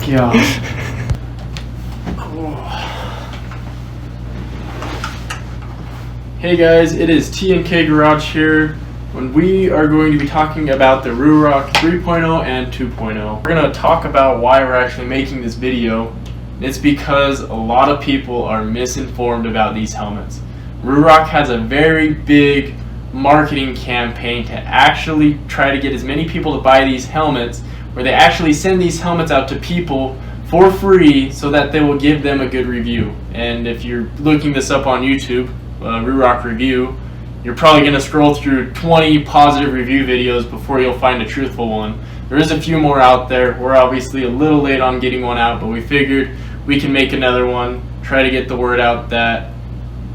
gosh. Hey guys, it is T&K Garage here, when we are going to be talking about the Ruroc 3.0 and 2.0. We're going to talk about why we're actually making this video. It's because a lot of people are misinformed about these helmets. Ruroc has a very big marketing campaign to actually try to get as many people to buy these helmets, where they actually send these helmets out to people for free so that they will give them a good review. And if you're looking this up on YouTube, Ruroc review, you're probably going to scroll through 20 positive review videos before you'll find a truthful one. There is a few more out there. We're obviously a little late on getting one out, but we figured we can make another one, try to get the word out that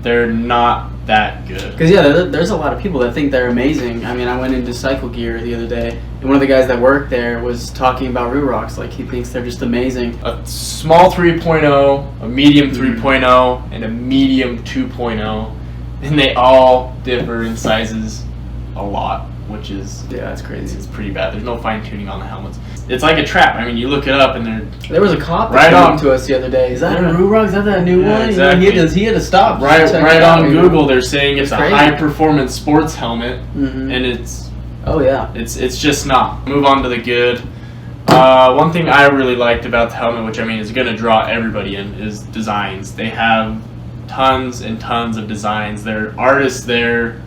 they're not that good. Because yeah, there's a lot of people that think they're amazing. I mean, I went into Cycle Gear the other day, and one of the guys that worked there was talking about Rurocs, like he thinks they're just amazing. A small 3.0, a medium 3.0, and a medium 2.0, and they all differ in sizes a lot, which is, yeah, that's crazy. It's pretty bad. There's no fine tuning on the helmets. It's like a trap. I mean, you look it up and there was a cop that right came on up to us the other day. Is that a Ruroc? Is that that new one? Exactly. He had to stop. Right on Google, they're saying it's a crazy. high-performance sports helmet, and it's it's just not. Move on to the good. One thing I really liked about the helmet, which I mean is going to draw everybody in, is designs. They have tons and tons of designs. They're artists there.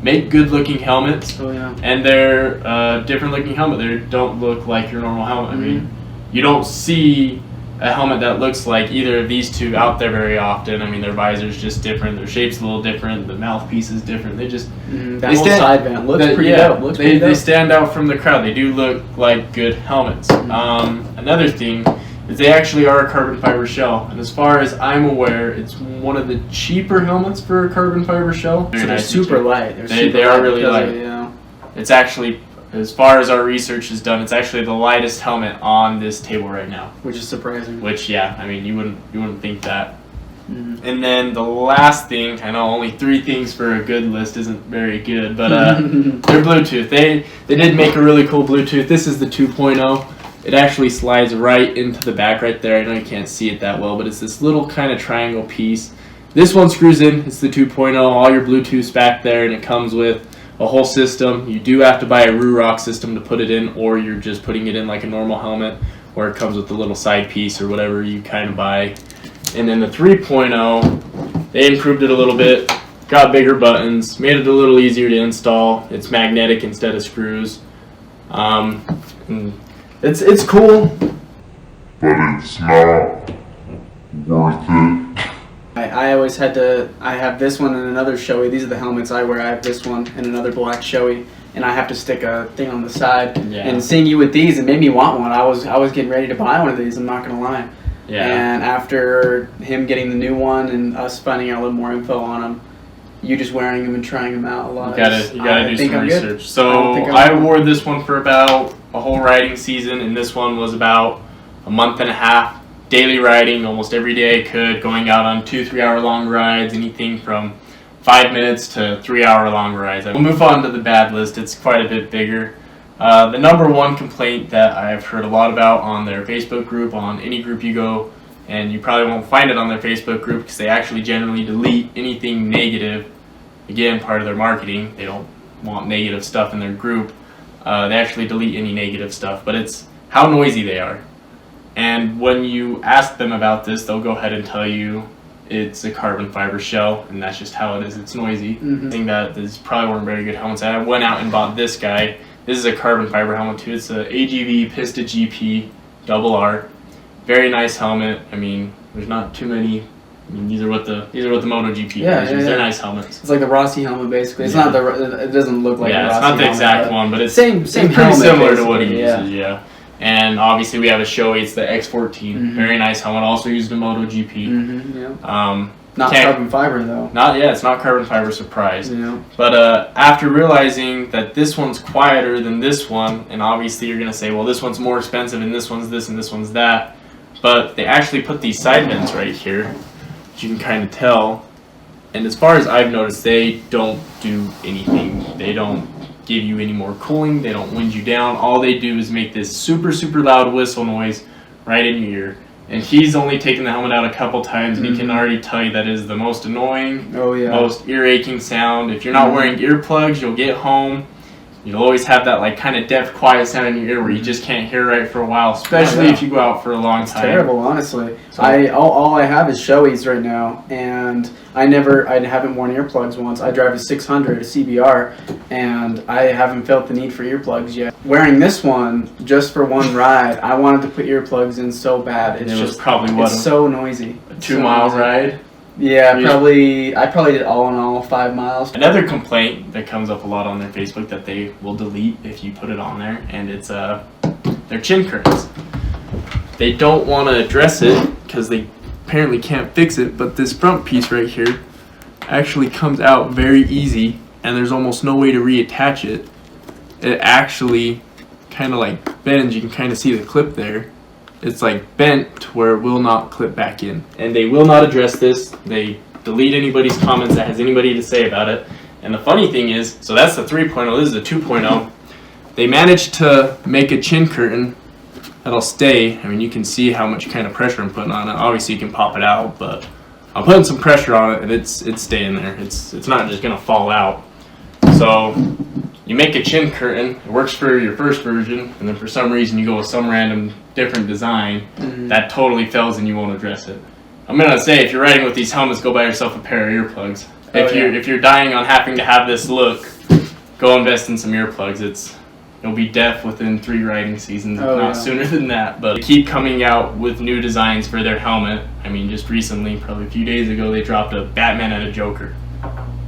Make good looking helmets, and they're different looking helmet. They don't look like your normal helmet. I mean, you don't see a helmet that looks like either of these two out there very often. I mean, their visor's just different, their shape's a little different, the mouthpiece is different. They just that whole side vent looks pretty dope. They stand out from the crowd. They do look like good helmets. Another thing is they actually are a carbon fiber shell, and as far as I'm aware, it's one of the cheaper helmets for a carbon fiber shell. So they're super light. They are really light. It's actually, as far as our research is done, it's actually the lightest helmet on this table right now. Which is surprising. Which, yeah, I mean, you wouldn't think that. And then the last thing, I know only 3 things for a good list isn't very good, but they're Bluetooth. They did make a really cool Bluetooth. This is the 2.0. It actually slides right into the back right there. I know you can't see it that well, but it's this little kind of triangle piece. This one screws in. It's the 2.0. All your Bluetooth's back there, and it comes with a whole system. You do have to buy a Ruroc system to put it in, or you're just putting it in like a normal helmet, where it comes with the little side piece or whatever you kind of buy. And then the 3.0, they improved it a little bit, got bigger buttons, made it a little easier to install. It's magnetic instead of screws. It's cool, but it's not worth it. I always had to. I have this one and another Shoei. These are the helmets I wear. I have this one and another black Shoei, and I have to stick a thing on the side. Yeah. And seeing you with these, it made me want one. I was getting ready to buy one of these. I'm not gonna lie. Yeah. And after him getting the new one and us finding out a little more info on him, you just wearing them and trying them out a lot. You gotta do some research. Good. So I wore this one for about a whole riding season, and this one was about a month and a half. Daily riding, almost every day I could, going out on 2-3 hour long rides, anything from 5 minutes to 3 hour long rides. We'll move on to the bad list. It's quite a bit bigger. The number one complaint that I've heard a lot about on their Facebook group, on any group you go, and you probably won't find it on their Facebook group because they actually generally delete anything negative. Again, part of their marketing. They don't want negative stuff in their group. They actually delete any negative stuff, but it's how noisy they are. And when you ask them about this, they'll go ahead and tell you it's a carbon fiber shell, and that's just how it is. It's noisy. I think that these probably weren't very good helmets. I went out and bought this guy. This is a carbon fiber helmet too. It's a AGV Pista GP Double R. Very nice helmet. I mean, there's not too many. I mean, these are what the MotoGP versions. They're nice helmets. It's like the Rossi helmet, basically. It's not the. It doesn't look like. Yeah, the Rossi it's not the helmet, exact one, but it's same pretty helmet, similar to what he basically, uses. Yeah. And obviously we have a Shoei. It's the X14. Very nice helmet. Also used in MotoGP. Not carbon fiber though. It's not carbon fiber. Surprise. Yeah. But after realizing that this one's quieter than this one, and obviously you're gonna say, well, this one's more expensive, and this one's this, and this one's that. But they actually put these side vents right here, which you can kind of tell. And as far as I've noticed, they don't do anything. They don't give you any more cooling. They don't wind you down. All they do is make this super, super loud whistle noise right in your ear. And he's only taken the helmet out a couple times, and he can already tell you that is the most annoying, most ear-aching sound. If you're not wearing earplugs, you'll get home. You'll always have that like kind of deaf, quiet sound in your ear where you just can't hear right for a while, especially if you go out for a long time. It's terrible, honestly. So, all I have is Shoeies right now, and I haven't worn earplugs once. I drive a 600, a CBR, and I haven't felt the need for earplugs yet. Wearing this one just for one ride, I wanted to put earplugs in so bad. It was probably it's so noisy. A 2-mile ride. Yeah, I probably did all in all 5 miles. Another complaint that comes up a lot on their Facebook that they will delete if you put it on there, and it's their chin curtains. They don't want to address it because they apparently can't fix it, but this front piece right here actually comes out very easy, and there's almost no way to reattach it. It actually kind of like bends. You can kind of see the clip there. It's like bent to where it will not clip back in. And they will not address this. They delete anybody's comments that has anybody to say about it. And the funny thing is, so that's the 3.0, this is the 2.0. They managed to make a chin curtain that'll stay. I mean, you can see how much kind of pressure I'm putting on it. Obviously you can pop it out, but I'm putting some pressure on it and it's staying there. It's not just gonna fall out. So you make a chin curtain, it works for your first version, and then for some reason you go with some random different design that totally fails and you won't address it. I'm gonna say, if you're riding with these helmets, go buy yourself a pair of earplugs. If you're dying on having to have this look, go invest in some earplugs. You'll be deaf within 3 riding seasons, if not sooner than that. But they keep coming out with new designs for their helmet. I mean, just recently, probably a few days ago, they dropped a Batman and a Joker.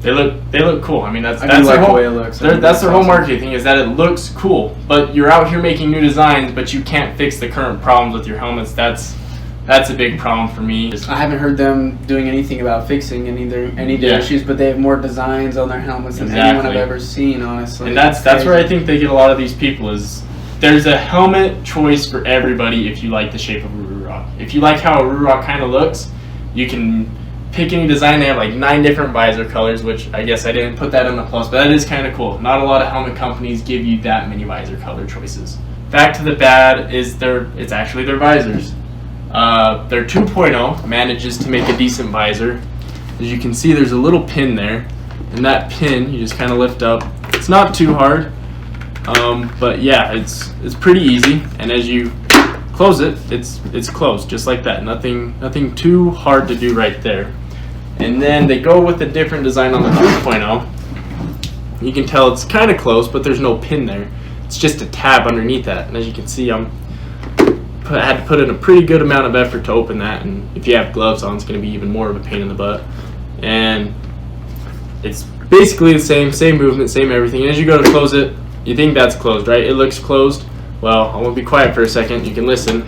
They look cool. I mean, that's their whole, the way it looks. That's their whole marketing thing, is that it looks cool. But you're out here making new designs, but you can't fix the current problems with your helmets. That's a big problem for me. I haven't heard them doing anything about fixing any of their issues, but they have more designs on their helmets than anyone I've ever seen, honestly. And that's where I think they get a lot of these people is there's a helmet choice for everybody if you like the shape of a Ruroc. If you like how a Ruroc kind of looks, you can pick any design. They have like 9 different visor colors, which I guess I didn't put that in the plus, but that is kind of cool. Not a lot of helmet companies give you that many visor color choices. Back to the bad is it's actually their visors. Their 2.0 manages to make a decent visor. As you can see, there's a little pin there, and that pin you just kind of lift up. It's not too hard, but yeah, it's pretty easy. And as you close it, it's closed just like that. Nothing too hard to do right there. And then they go with a different design on the 3.0. You can tell it's kind of close, but there's no pin there. It's just a tab underneath that. And as you can see, I had to put in a pretty good amount of effort to open that, and if you have gloves on, it's going to be even more of a pain in the butt. And it's basically the same movement, same everything. And as you go to close it, you think that's closed, right? It looks closed. Well, I'm going to be quiet for a second. You can listen.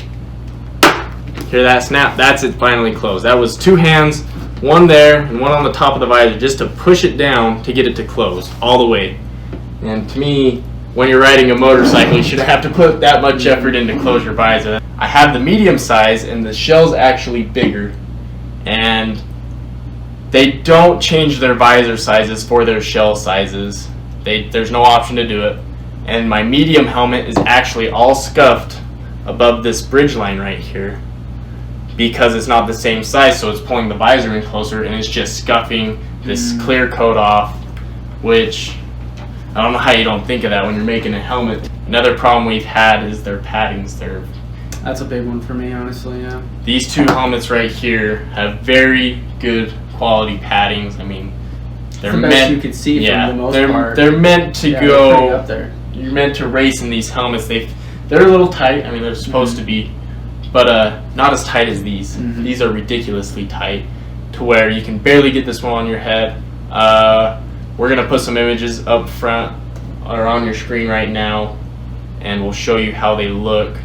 Hear that snap? That's it, finally closed. That was 2 hands, one there and one on the top of the visor, just to push it down to get it to close all the way. And to me, when you're riding a motorcycle, you shouldn't have to put that much effort in to close your visor. I have the medium size, and the shell's actually bigger, and they don't change their visor sizes for their shell sizes. There's no option to do it. And my medium helmet is actually all scuffed above this bridge line right here because it's not the same size, so it's pulling the visor in closer and it's just scuffing this clear coat off, which I don't know how you don't think of that when you're making a helmet. Another problem we've had is their paddings. That's a big one for me, honestly, yeah. These 2 helmets right here have very good quality paddings. I mean, they're the best you could see from the most part. They're meant to go up there. You're meant to race in these helmets. They're a little tight. I mean, they're supposed to be, but not as tight as these. These are ridiculously tight to where you can barely get this one on your head. We're gonna put some images up front or on your screen right now, and we'll show you how they look.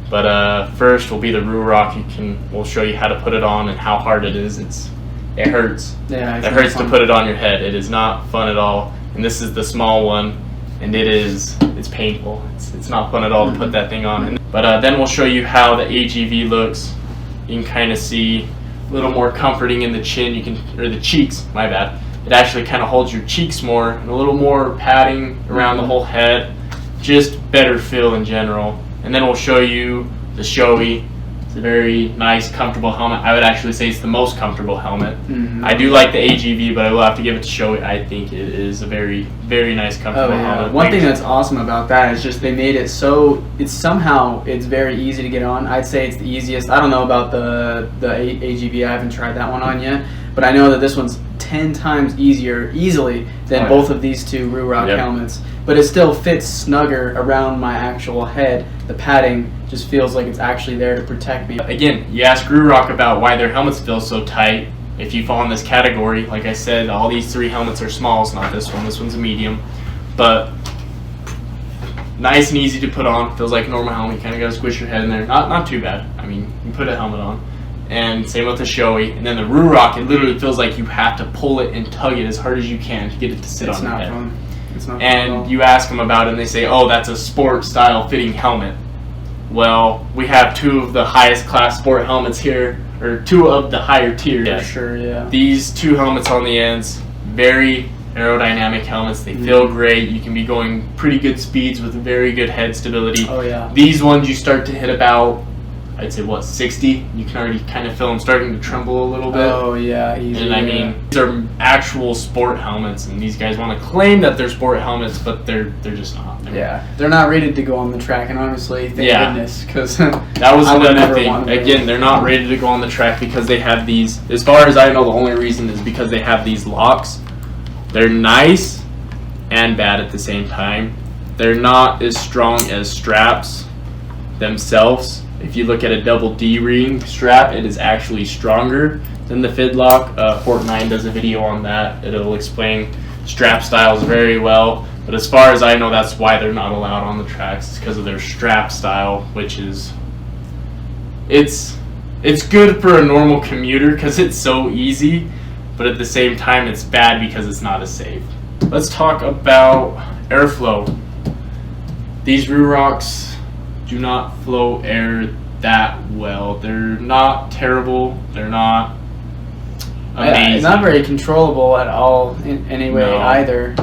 But first will be the Ruroc. We'll show you how to put it on and how hard it is. It hurts. Yeah, it hurts to put it on your head. It is not fun at all. And this is the small one, and it's painful. It's not fun at all to put that thing on. But then we'll show you how the AGV looks. You can kind of see a little more comforting in the chin. Or the cheeks. My bad. It actually kind of holds your cheeks more, and a little more padding around the whole head. Just better feel in general. And then we'll show you the Shoei, It's a very nice, comfortable helmet. I would actually say it's the most comfortable helmet. Mhm. I do like the AGV, but I will have to give it to Shoei. I think it is a very, very nice, comfortable helmet. One thing that's awesome about that is just they made it so it's very easy to get on. I'd say it's the easiest. I don't know about the AGV. I haven't tried that one on yet, but I know that this one's 10 times easily than both of these two Ruroc helmets. But it still fits snugger around my actual head. The padding just feels like it's actually there to protect me. Again, you ask Ruroc about why their helmets feel so tight. If you fall in this category, like I said, all these 3 helmets are smalls, not this one. This one's a medium. But nice and easy to put on. Feels like a normal helmet. You kind of got to squish your head in there. Not too bad. I mean, you put a helmet on. And same with the Shoei. And then the Ruroc, it literally feels like you have to pull it and tug it as hard as you can to get it to sit on your head. Fun. It's not fun. And you ask them about it and they say, oh, that's a sport style fitting helmet. Well, we have 2 of the highest class sport helmets here, or 2 of the higher tiers. For sure, yeah. These 2 helmets on the ends, very aerodynamic helmets. They feel great. You can be going pretty good speeds with very good head stability. Oh, yeah. These ones you start to hit about, I'd say, 60? You can already kind of feel them starting to tremble a little bit. Oh, yeah, easy. And I mean, these are actual sport helmets, and these guys want to claim that they're sport helmets, but they're just not. They're not rated to go on the track, and honestly, thank goodness, because that was another thing. Again, they're not rated to go on the track because they have these. As far as I know, the only reason is because they have these locks. They're nice and bad at the same time. They're not as strong as straps themselves. If you look at a double D-ring strap, it is actually stronger than the Fidlock. Fort9 does a video on that. It'll explain strap styles very well. But as far as I know, that's why they're not allowed on the tracks. It's because of their strap style, which is... It's good for a normal commuter because it's so easy, but at the same time, it's bad because it's not as safe. Let's talk about airflow. These Rurocs do not flow air that well. They're not terrible. They're not amazing. It's not very controllable at all in any way either.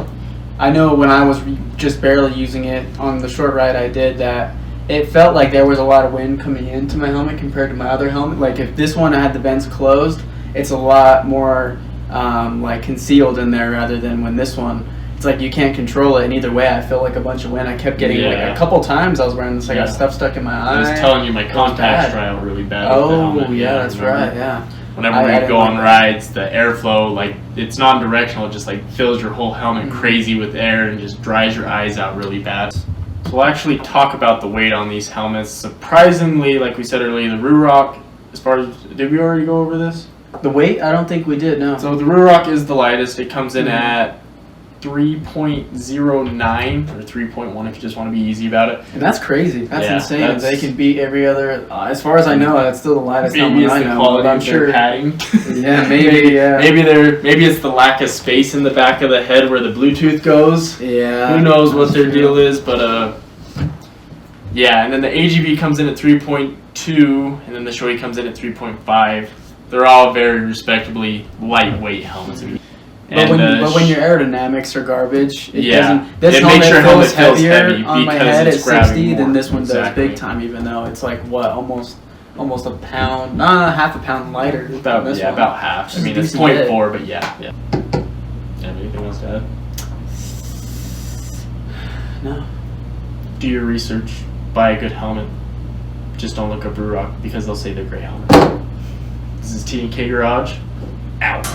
I know when I was just barely using it on the short ride I did that it felt like there was a lot of wind coming into my helmet compared to my other helmet. Like if this one had the vents closed, it's a lot more like concealed in there rather than when this one, it's like you can't control it, and either way I felt like a bunch of wind. I kept getting like a couple times I was wearing this, I got stuff stuck in my eye. I was telling you my contacts dry out really bad with the helmet. That's right, yeah. Whenever we go on rides, the airflow, like, it's non-directional, it just like fills your whole helmet crazy with air and just dries your eyes out really bad. So we'll actually talk about the weight on these helmets. Surprisingly, like we said earlier, the Ruroc, as far as, did we already go over this? The weight? I don't think we did, no. So the Ruroc is the lightest. It comes in at 3.09 or 3.1 if you just want to be easy about it. And that's crazy. That's insane. They can beat every other. As far as I know, that's still the lightest helmet I know. The quality of their padding. Yeah, maybe. Yeah. Maybe it's the lack of space in the back of the head where the Bluetooth goes. Yeah. Who knows what their deal is, but yeah. And then the AGV comes in at 3.2, and then the Shoei comes in at 3.5. They're all very respectably lightweight helmets. But when your aerodynamics are garbage, it doesn't. This it makes your helmet feels heavier heavy on my head at 60 more. than this one does big time. Even though it's like what, almost a pound, half a pound lighter. About this one. about half. I mean, it's 0.4, but yeah. Anything else to add? No. Do your research. Buy a good helmet. Just don't look up Ruroc because they'll say they're great helmets. This is T&K Garage. Out.